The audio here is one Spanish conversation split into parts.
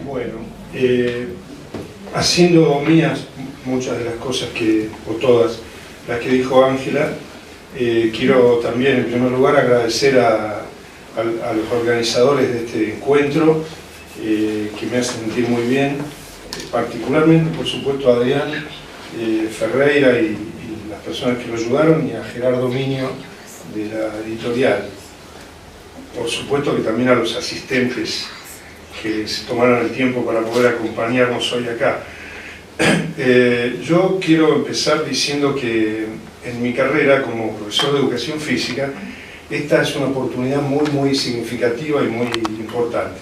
Bueno, haciendo mías muchas de las cosas o todas las que dijo Ángela, quiero también en primer lugar agradecer a los organizadores de este encuentro, que me hacen sentir muy bien, particularmente por supuesto a Adrián Ferreira y las personas que lo ayudaron, y a Gerardo Miño de la editorial. Por supuesto que también a los asistentes que se tomaron el tiempo para poder acompañarnos hoy acá. Yo quiero empezar diciendo que en mi carrera como profesor de educación física, esta es una oportunidad muy significativa y muy importante.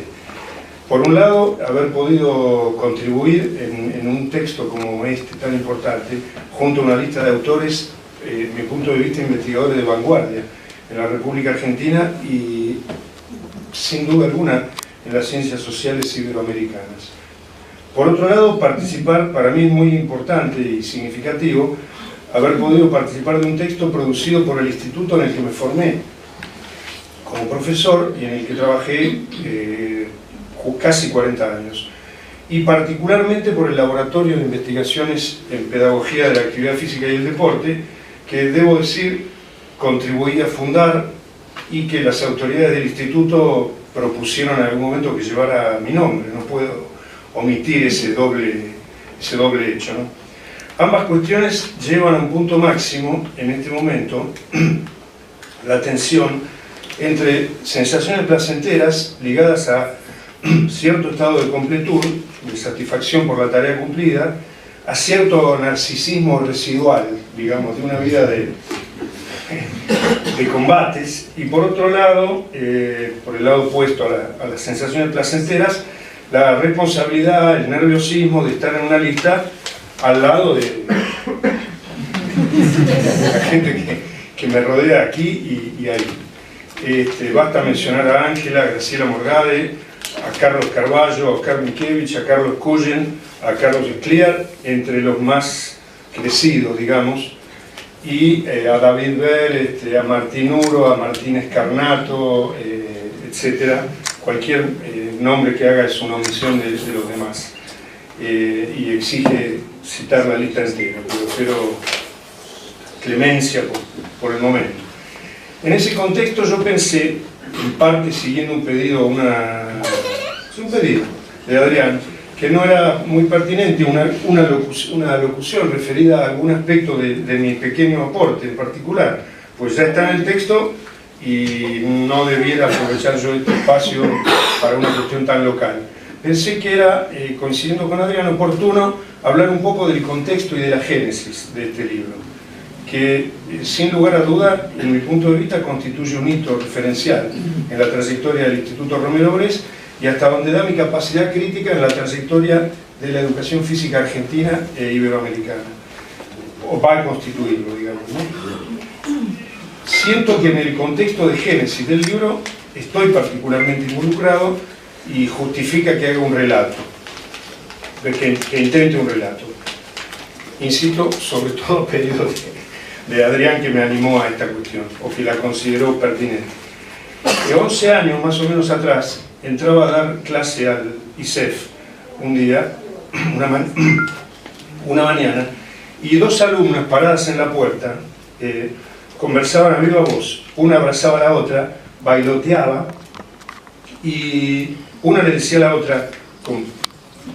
Por un lado, haber podido contribuir en un texto como este, tan importante, junto a una lista de autores, mi punto de vista, investigadores de vanguardia en la República Argentina y, sin duda alguna, en las ciencias sociales iberoamericanas. Por otro lado, participar, para mí es muy importante y significativo, haber podido participar de un texto producido por el instituto en el que me formé como profesor y en el que trabajé casi 40 años, y particularmente por el Laboratorio de Investigaciones en Pedagogía de la Actividad Física y el Deporte, que debo decir contribuí a fundar y que las autoridades del instituto propusieron en algún momento que llevara mi nombre. No puedo omitir ese doble hecho, ¿no? Ambas cuestiones llevan a un punto máximo en este momento la tensión entre sensaciones placenteras ligadas a cierto estado de completud, de satisfacción por la tarea cumplida, a cierto narcisismo residual, digamos, de una vida de combates, y por otro lado, por el lado opuesto a las sensaciones placenteras, la responsabilidad, el nerviosismo de estar en una lista al lado de la gente que me rodea aquí y ahí. Basta mencionar a Ángela, a Graciela Morgade, a Carlos Carballo, a Oscar Mikiewicz, a Carlos Cullen, a Carlos Escliar, entre los más crecidos, digamos, y a David Bell, a Martín Uro, a Martín Escarnato, etc. Cualquier nombre que haga es una omisión de los demás, y exige citar la lista entera, pero espero clemencia por el momento. En ese contexto yo pensé, en parte siguiendo un pedido de Adrián, que no era muy pertinente, una locución referida a algún aspecto de mi pequeño aporte en particular, pues ya está en el texto y no debiera aprovechar yo este espacio para una cuestión tan local. Pensé que era, coincidiendo con Adrián, oportuno hablar un poco del contexto y de la génesis de este libro, que sin lugar a duda, en mi punto de vista, constituye un hito referencial en la trayectoria del Instituto Romero Bress y hasta donde da mi capacidad crítica en la trayectoria de la educación física argentina e iberoamericana, o va a constituirlo, digamos, ¿no? Siento que en el contexto de génesis del libro estoy particularmente involucrado y justifica que haga un relato, que intente un relato. Insisto, sobre todo pedido de Adrián, que me animó a esta cuestión, o que la consideró pertinente. De 11 años más o menos atrás, entraba a dar clase al ISEF un día, una mañana, y dos alumnas paradas en la puerta conversaban a viva voz. Una abrazaba a la otra, bailoteaba, y una le decía a la otra, con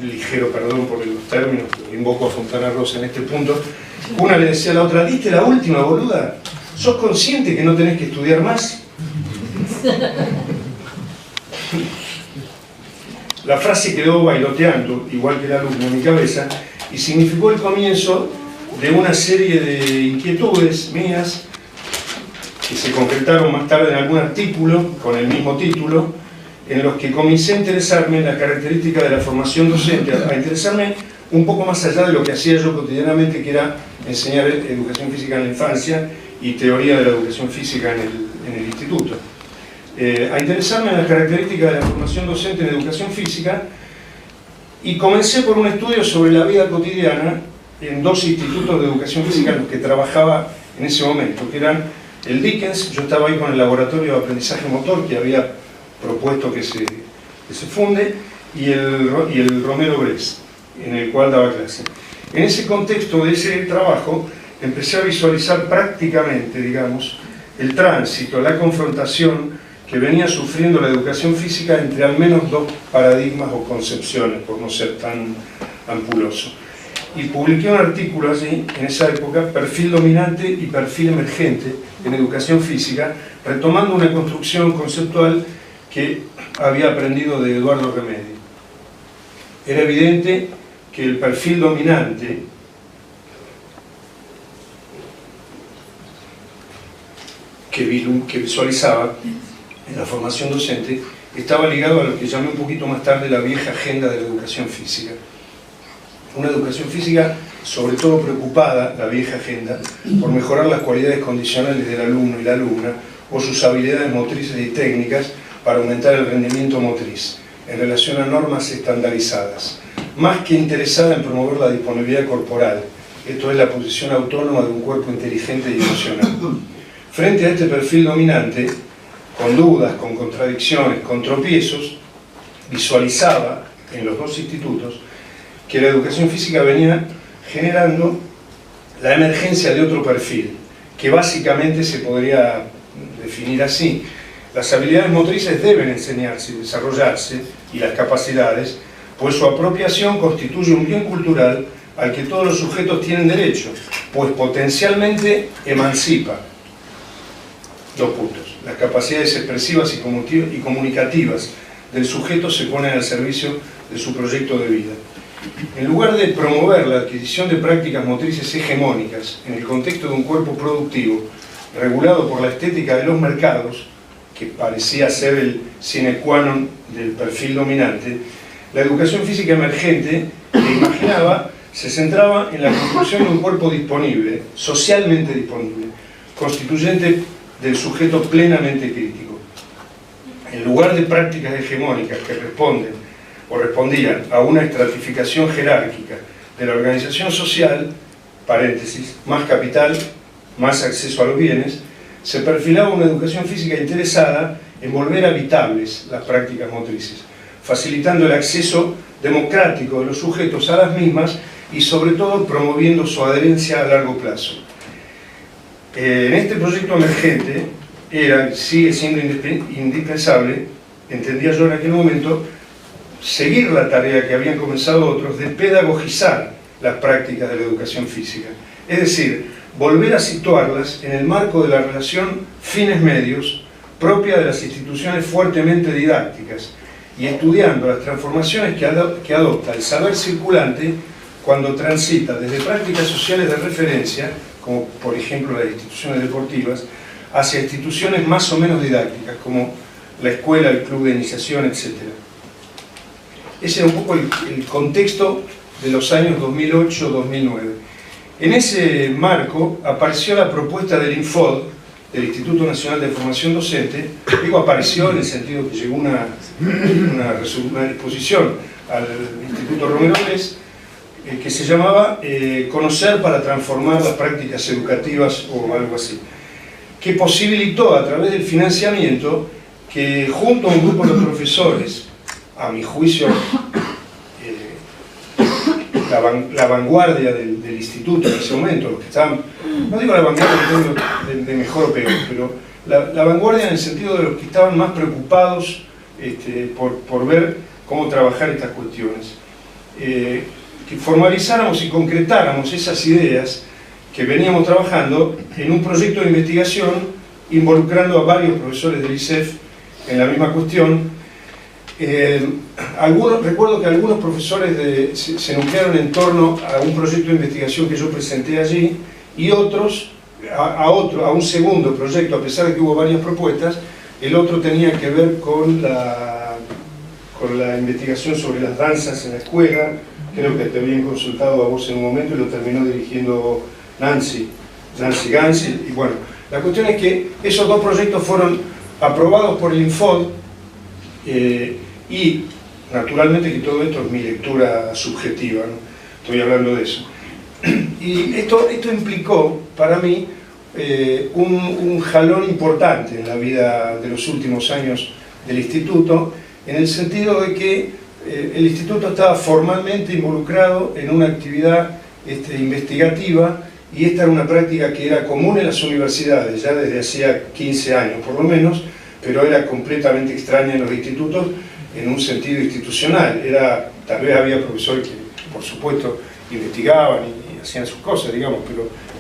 ligero perdón por los términos, invoco a Fontana Rosa en este punto, una le decía a la otra: ¿diste la última, boluda? ¿Sos consciente que no tenés que estudiar más? La frase quedó bailoteando, igual que el alumno, en mi cabeza, y significó el comienzo de una serie de inquietudes mías que se concretaron más tarde en algún artículo con el mismo título, en los que comencé a interesarme en las características de la formación docente, a interesarme un poco más allá de lo que hacía yo cotidianamente, que era enseñar educación física en la infancia y teoría de la educación física en el instituto. A interesarme en las características de la formación docente en educación física, y comencé por un estudio sobre la vida cotidiana en dos institutos de educación física en los que trabajaba en ese momento, que eran el Dickens. Yo estaba ahí con el laboratorio de aprendizaje motor que había propuesto que se funde, y el Romero Brest, en el cual daba clase. En ese contexto de ese trabajo empecé a visualizar prácticamente, digamos, el tránsito, la confrontación que venía sufriendo la educación física entre al menos dos paradigmas o concepciones, por no ser tan ampuloso. Y publiqué un artículo allí, en esa época, perfil dominante y perfil emergente en educación física, retomando una construcción conceptual que había aprendido de Eduardo Remedi. Era evidente que el perfil dominante que visualizaba en la formación docente estaba ligado a lo que llamé un poquito más tarde la vieja agenda de la educación física. Una educación física sobre todo preocupada, la vieja agenda, por mejorar las cualidades condicionales del alumno y la alumna o sus habilidades motrices y técnicas para aumentar el rendimiento motriz en relación a normas estandarizadas, más que interesada en promover la disponibilidad corporal, esto es la posición autónoma de un cuerpo inteligente y emocional. Frente a este perfil dominante, con dudas, con contradicciones, con tropiezos, visualizaba en los dos institutos que la educación física venía generando la emergencia de otro perfil, que básicamente se podría definir así. Las habilidades motrices deben enseñarse y desarrollarse, y las capacidades, pues su apropiación constituye un bien cultural al que todos los sujetos tienen derecho, pues potencialmente emancipa. Dos puntos. Las capacidades expresivas y comunicativas del sujeto se ponen al servicio de su proyecto de vida. En lugar de promover la adquisición de prácticas motrices hegemónicas en el contexto de un cuerpo productivo regulado por la estética de los mercados, que parecía ser el sine qua non del perfil dominante, la educación física emergente que imaginaba se centraba en la construcción de un cuerpo disponible, socialmente disponible, constituyente del sujeto plenamente crítico. En lugar de prácticas hegemónicas que respondían a una estratificación jerárquica de la organización social, paréntesis, más capital, más acceso a los bienes, se perfilaba una educación física interesada en volver habitables las prácticas motrices, facilitando el acceso democrático de los sujetos a las mismas y sobre todo promoviendo su adherencia a largo plazo. En este proyecto emergente sigue siendo indispensable, entendía yo en aquel momento, seguir la tarea que habían comenzado otros de pedagogizar las prácticas de la educación física, es decir, volver a situarlas en el marco de la relación fines-medios propia de las instituciones fuertemente didácticas y estudiando las transformaciones que adopta el saber circulante cuando transita desde prácticas sociales de referencia, como por ejemplo las instituciones deportivas, hacia instituciones más o menos didácticas, como la escuela, el club de iniciación, etc. Ese era un poco el contexto de los años 2008-2009. En ese marco apareció la propuesta del INFOD, del Instituto Nacional de Formación Docente. Digo apareció en el sentido que llegó una disposición al Instituto Romero Brest, que se llamaba Conocer para transformar las prácticas educativas o algo así, que posibilitó a través del financiamiento que junto a un grupo de profesores, a mi juicio la vanguardia del instituto en ese momento, los que estaban, no digo la vanguardia de mejor o peor, pero la vanguardia en el sentido de los que estaban más preocupados por ver cómo trabajar estas cuestiones, que formalizáramos y concretáramos esas ideas que veníamos trabajando en un proyecto de investigación involucrando a varios profesores del ISEF en la misma cuestión. Recuerdo que algunos profesores se nuclearon en torno a un proyecto de investigación que yo presenté allí, y otros a un segundo proyecto, a pesar de que hubo varias propuestas. El otro tenía que ver con la investigación sobre las danzas en la escuela. Creo que te habían consultado a vos en un momento y lo terminó dirigiendo Nancy Gansi. Y bueno, la cuestión es que esos dos proyectos fueron aprobados por el INFOD, y naturalmente que todo esto es mi lectura subjetiva, ¿no? Estoy hablando de eso. Y esto implicó para mí un jalón importante en la vida de los últimos años del instituto, en el sentido de que el instituto estaba formalmente involucrado en una actividad investigativa, y esta era una práctica que era común en las universidades ya desde hacía 15 años por lo menos, pero era completamente extraña en los institutos en un sentido institucional. Tal vez había profesores que, por supuesto, investigaban y hacían sus cosas, digamos,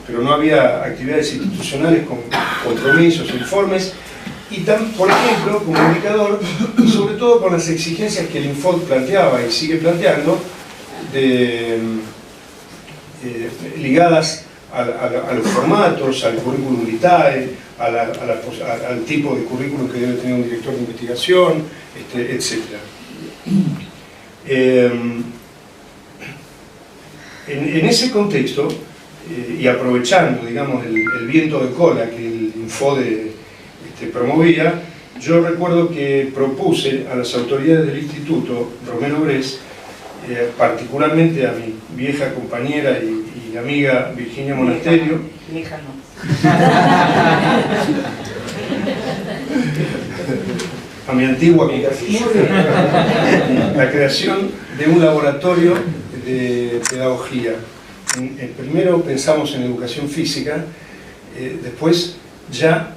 pero no había actividades institucionales con compromisos, informes, y por ejemplo, como indicador, y sobre todo con las exigencias que el Infod planteaba y sigue planteando, ligadas a los formatos, al currículum vitae, al tipo de currículum que debe tener un director de investigación, etc. En ese contexto, y aprovechando, digamos, el viento de cola que el Infode promovía, yo recuerdo que propuse a las autoridades del Instituto Romero Bres, particularmente a mi vieja compañera y amiga Virginia Monasterio. Vieja no. A mi antigua compañera, la creación de un laboratorio de pedagogía. Primero pensamos en educación física, después ya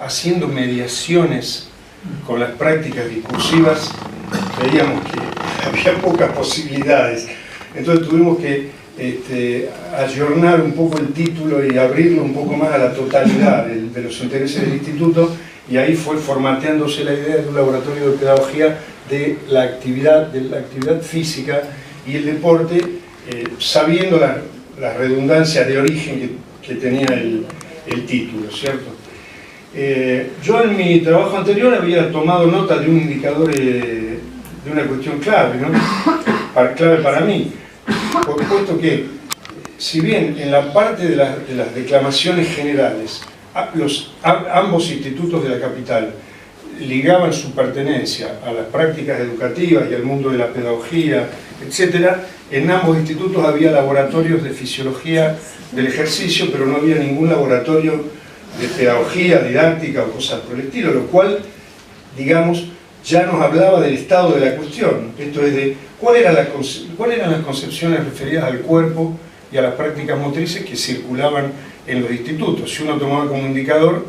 haciendo mediaciones con las prácticas discursivas, veíamos que había pocas posibilidades. Entonces tuvimos que ayornar un poco el título y abrirlo un poco más a la totalidad de los intereses del instituto, y ahí fue formateándose la idea de un laboratorio de pedagogía de la actividad física y el deporte, sabiendo las redundancias de origen que tenía el título, ¿cierto? Yo en mi trabajo anterior había tomado nota de un indicador, de una cuestión clave, ¿no? Clave para mí, por supuesto que, si bien en la parte de las declamaciones generales, ambos institutos de la capital ligaban su pertenencia a las prácticas educativas y al mundo de la pedagogía, etc., en ambos institutos había laboratorios de fisiología del ejercicio, pero no había ningún laboratorio de pedagogía, didáctica o cosas por el estilo, lo cual, digamos, ya nos hablaba del estado de la cuestión. Esto es de cuáles eran las concepciones referidas al cuerpo y a las prácticas motrices que circulaban en los institutos. Si uno tomaba como indicador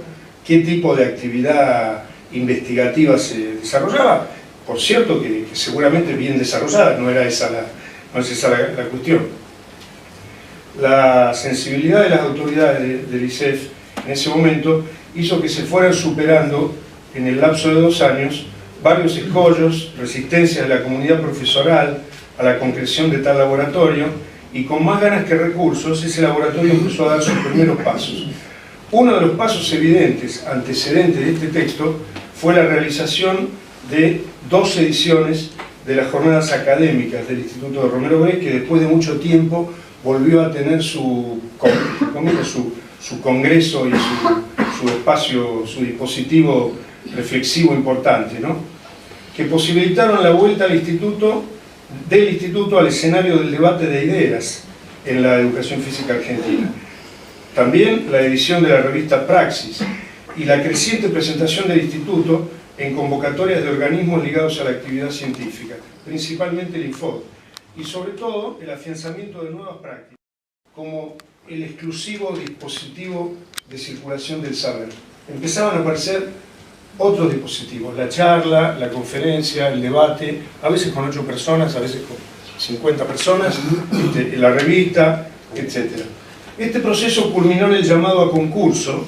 qué tipo de actividad investigativa se desarrollaba, por cierto que seguramente bien desarrollada, no es esa la cuestión. La sensibilidad de las autoridades del ISEF en ese momento hizo que se fueran superando en el lapso de 2 años varios escollos, resistencias de la comunidad profesoral a la concreción de tal laboratorio, y con más ganas que recursos ese laboratorio empezó a dar sus primeros pasos. Uno de los pasos evidentes, antecedentes de este texto, fue la realización de 2 ediciones de las jornadas académicas del Instituto de Romero Bres, que después de mucho tiempo volvió a tener su congreso y su espacio, su dispositivo reflexivo importante, ¿no? Que posibilitaron la vuelta del instituto al escenario del debate de ideas en la educación física argentina. También la edición de la revista Praxis y la creciente presentación del instituto en convocatorias de organismos ligados a la actividad científica, principalmente el Infod, y sobre todo el afianzamiento de nuevas prácticas, como el exclusivo dispositivo de circulación del saber. Empezaban a aparecer otros dispositivos, la charla, la conferencia, el debate, a veces con 8 personas, a veces con 50 personas, la revista, etc. Este proceso culminó en el llamado a concurso.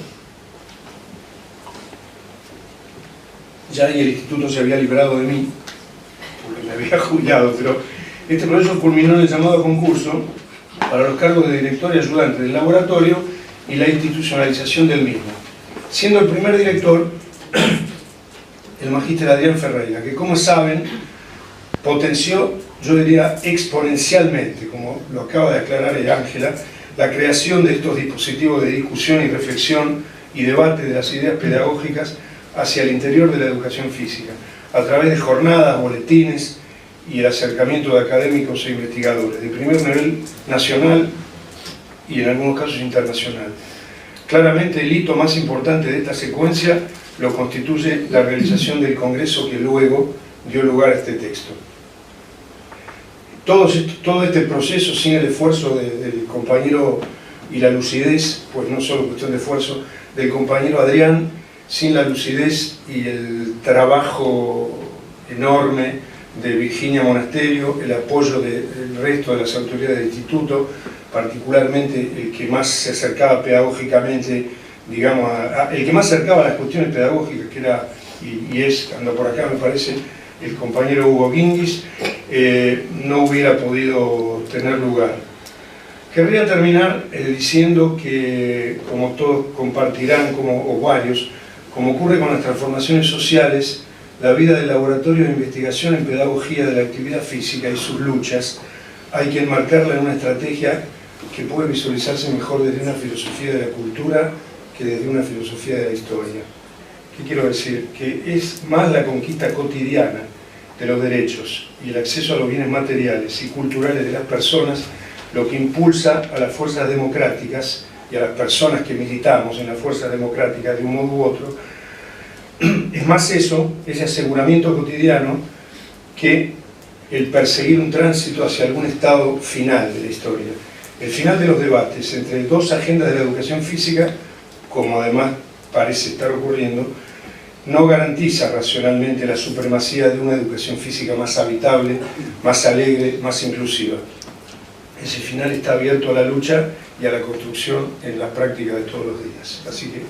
Ya ahí el instituto se había librado de mí, porque me había jubilado, pero este proceso culminó en el llamado a concurso para los cargos de director y ayudante del laboratorio y la institucionalización del mismo, siendo el primer director el magíster Adrián Ferreira, que, como saben, potenció, yo diría exponencialmente, como lo acaba de aclarar Ángela, la creación de estos dispositivos de discusión y reflexión y debate de las ideas pedagógicas hacia el interior de la educación física, a través de jornadas, boletines y el acercamiento de académicos e investigadores de primer nivel nacional y en algunos casos internacional. Claramente el hito más importante de esta secuencia lo constituye la realización del congreso que luego dio lugar a este texto. todo este proceso sin el esfuerzo del compañero y la lucidez, pues no solo cuestión de esfuerzo, del compañero Adrián, sin la lucidez y el trabajo enorme de Virginia Monasterio, el apoyo del resto de las autoridades del instituto, particularmente el que más se acercaba pedagógicamente, digamos, el que más acercaba a las cuestiones pedagógicas, que era, y es, anda por acá me parece, el compañero Hugo Guinguis, no hubiera podido tener lugar. Querría terminar diciendo que, como todos compartirán, o varios, como ocurre con las transformaciones sociales, la vida del laboratorio de investigación en pedagogía de la actividad física y sus luchas hay que enmarcarla en una estrategia que puede visualizarse mejor desde una filosofía de la cultura que desde una filosofía de la historia. ¿Qué quiero decir? Que es más la conquista cotidiana de los derechos y el acceso a los bienes materiales y culturales de las personas lo que impulsa a las fuerzas democráticas y a las personas que militamos en las fuerzas democráticas de un modo u otro. Es más eso, ese aseguramiento cotidiano, que el perseguir un tránsito hacia algún estado final de la historia. El final de los debates entre dos agendas de la educación física, como además parece estar ocurriendo, no garantiza racionalmente la supremacía de una educación física más habitable, más alegre, más inclusiva. Ese final está abierto a la lucha y a la construcción en la práctica de todos los días. Así que